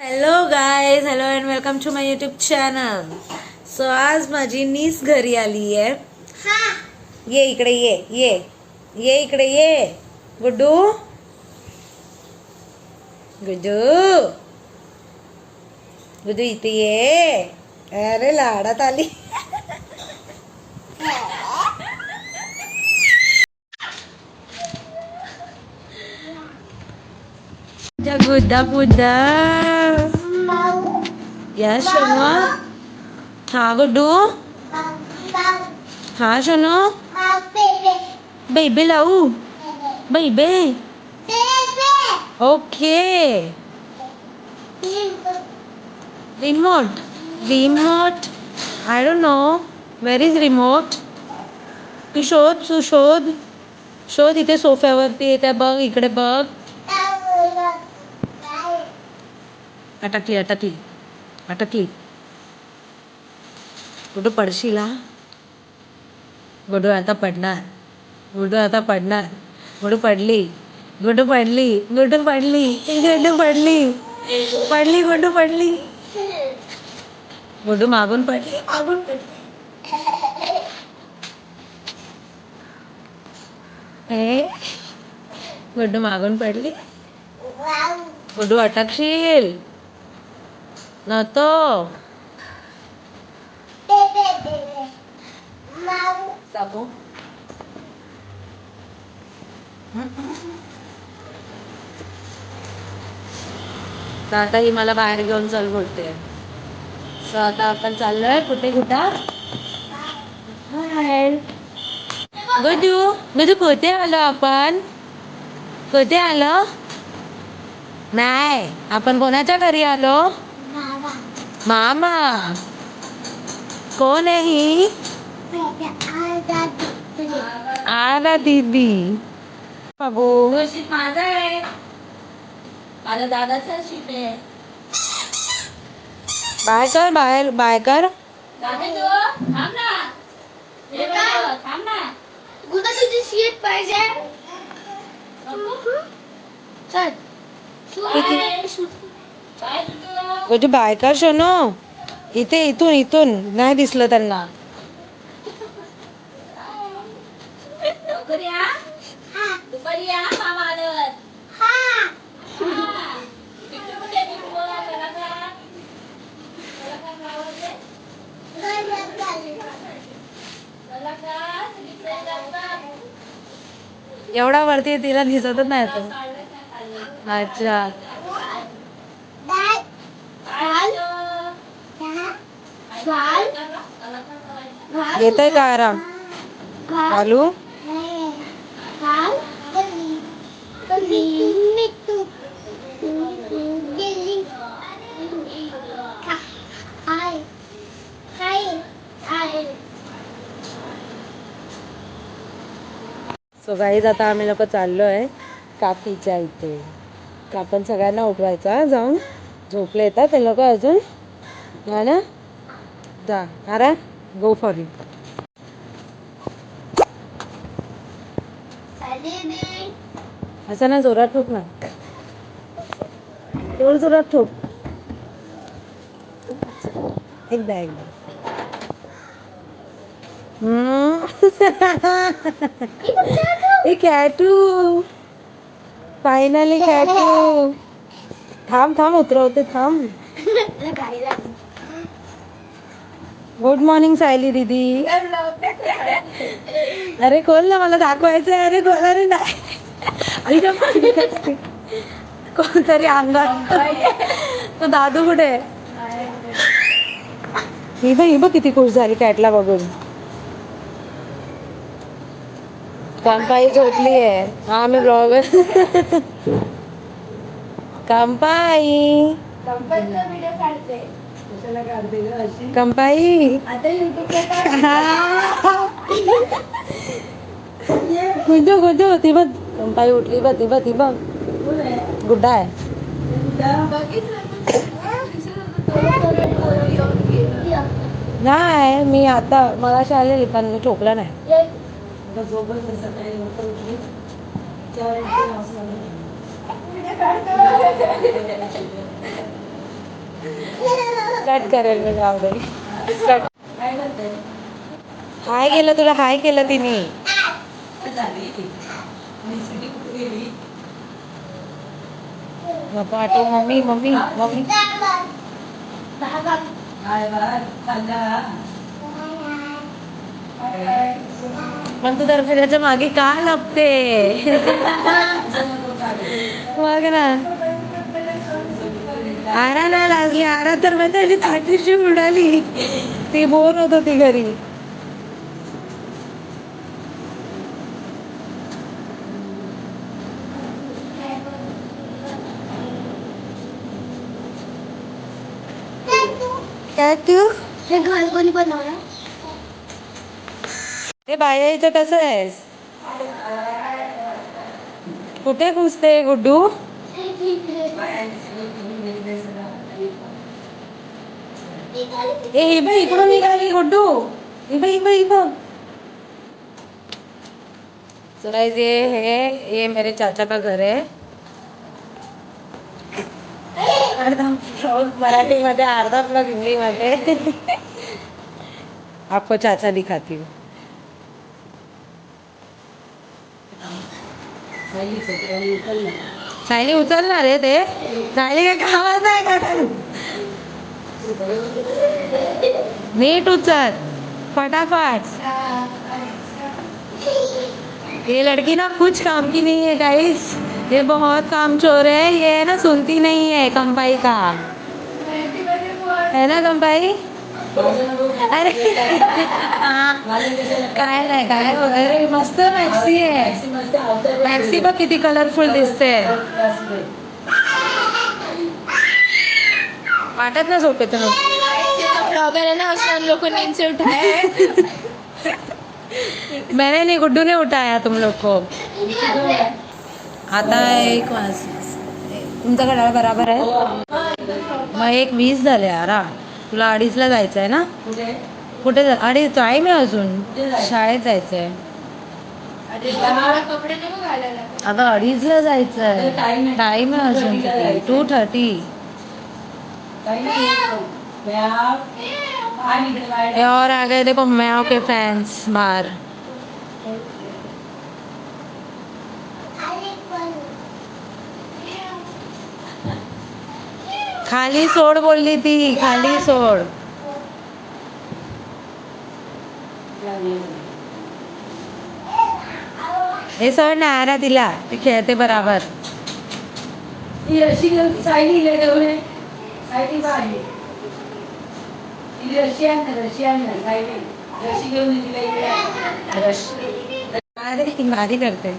Hello guys, hello and welcome to my YouTube channel. So आज माझी नीस घरी आली आहे. ये इकडे, ये इकडे, ये गुड्डू, गुड्डू, गुड्डू इथे ये. अरे लाडात आली. गुड्डा पुड्डा या शोनू. हा गुड्डू, हा शोनू. बेबे लावू, बेबे. Okay. Remote I don't know. Where is remote? तू शोध इथे सोफ्यावरती येते बघ, इकडे बघ. अटकली. गुड्डू पडशील हा. गुड्डू आता पडणार. गुड्डू पडली. गुड्डू मागून पडली. गुड्डू मागून पडली. गुड्डू अटकशील न तो. साबू आता ही मला बाहेर घेऊन चल बोलते. सो आता आपण चाललोय कुठे बाहेर. गुड्डू कुठे आलो आपण? कुठे आलो? नाही, आपण कोणाच्या घरी आलो? मामा. कोण आहे ही? आला दीदी. बाबू माझा आहे. माझ्या दादाचा शीट आहे. बाय कर. गुड्डा तुझी शीट पाहिजे. गुड्डू बाय कर शोनू. इथून नाही दिसलं त्यांना. दुपारी या मामा आल्यावर. एवढा वरती तिला दिसतच नाही तो. अच्छा. येतोय का आराम? चालू. सो गाईज आता आम्ही लोक चाललोय काकीच्या इथे. आपण सगळ्यांना उठवायचं जाऊन. झोपले येतात ते लोक अजून. हा ना, जा अरे गो फॉर इट. असं ना जोरात ठोक ना. जोरात ठोक. एकदा ए कॅटू. फायनली कॅटू. थांब उतरवते थांब. गुड मॉर्निंग सायली दीदी. अरे खोल ना, मला दाखवायचंय. अरे खोल. अरे नाही. कोणतरी अंगात. तो दादू कुठे? ही बघ किती खुश झाली कॅटला बघून. कंपाई झोपली आहे. हा मी ब्लॉग. कंपाई गुड्डू ती बघ. कंपाई उठली बघ. ती बघ. गुड्डा आहे. नाही, मी आता मला आलेली पण मी ठोकला नाही. कट करेल मी आवडेल कट. हाय केलं तुला, हाय केलं तिने. नको आठव मम्मी मम्मी मम्मी. पण तू दरफिराच्या मागे का लपते? बघ ना. आरा नाही लागली, आरा तर मग त्याची छातीशी उडाली. ती बोर होत होती घरी. काय तू हे घर कोणी बनवलं? ते बाया इथं कसं आहेस? कुठे घुसते गुड्डू? ए बाई इकडून निघाली गुड्डू. ही बाई ही बघ. So guys, ये मेरे चाचा का घर है. अर्धा ब्लॉग मराठी मध्ये, अर्धा ब्लॉग हिंदी मध्ये. आपको चाचा दिखाती हूँ. सायली उचलणार आहे ते. सायली काय कामात नाही का? नीट उचल फटाफट. ये लड़की ना कुछ काम की नहीं है गाइस. ये बहुत काम चोर है. ये ना सुनती नहीं है कंपाई का, है ना कंपाई? अरे काय नाही काय. अरे मस्त मॅक्सी आहे. मॅक्सी बघ किती कलरफुल दिसते. वाटत ना झोपेतून. लोग को नींद से उठाया है. मैंने नहीं, गुड्डू ने उठाया तुम लोग को. आता 1 वाज. तुमचा घड्याळ बराबर आहे. मग 1:20 झाले यार. तुला 2:30ला जायचं आहे ना? कुठे 2:30 टाईम आहे अजून. शाळेत जायचं आहे. कपडे नको घालायला. अगं 2:30ला जायचं आहे. टाईम आहे अजून. 2:30. और आ गए देखो मैव के फैंस बाहर. खाली सोड बोलली ती, खाली सोड. हे सोड ना आरा तिला, ती खेळते बराबर. अरे भारी करते.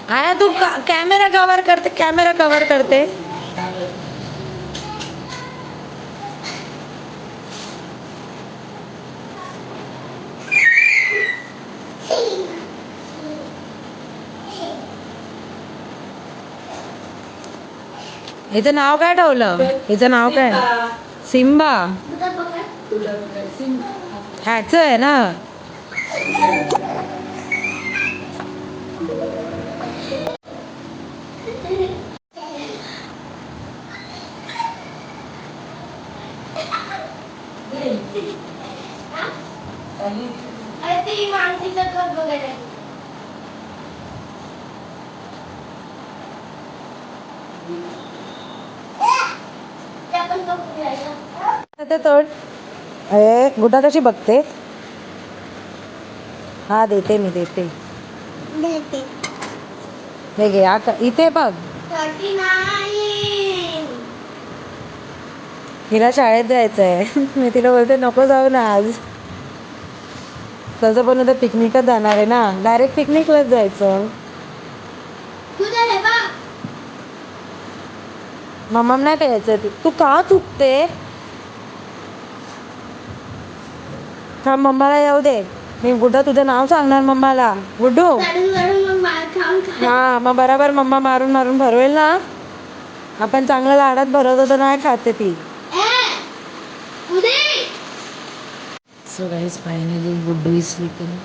आया तू कॅमेरा कव्हर करते, कॅमेरा कव्हर करते. हिचं नाव काय ठेवलं? हिचं नाव काय? सिम्बा. ह्याच आहे ना? अरे ती माणसीचं घर बघायला. ते तोड. अरे गुड्डा कशी बघते. हा देते मी देते. हे घे इथे बघ. 39. हिला शाळेत जायचं आहे. मी तिला बोलते नको जाऊ ना आज. तसं पण उद्या पिकनिकच जाणार आहे ना. डायरेक्ट पिकनिकलाच जायचं. मम्मा नाही काय यायचं. तू का चुकते? हा मम्माला येऊ दे. मी गुड्डा तुझं नाव सांगणार मम्माला. गुड्डू हा मग बरोबर मम्मा मारून मारून भरवेल ना. आपण चांगलं लाडात भरवतो तर नाही खाते ती. So guys finally Guddu is sleeping.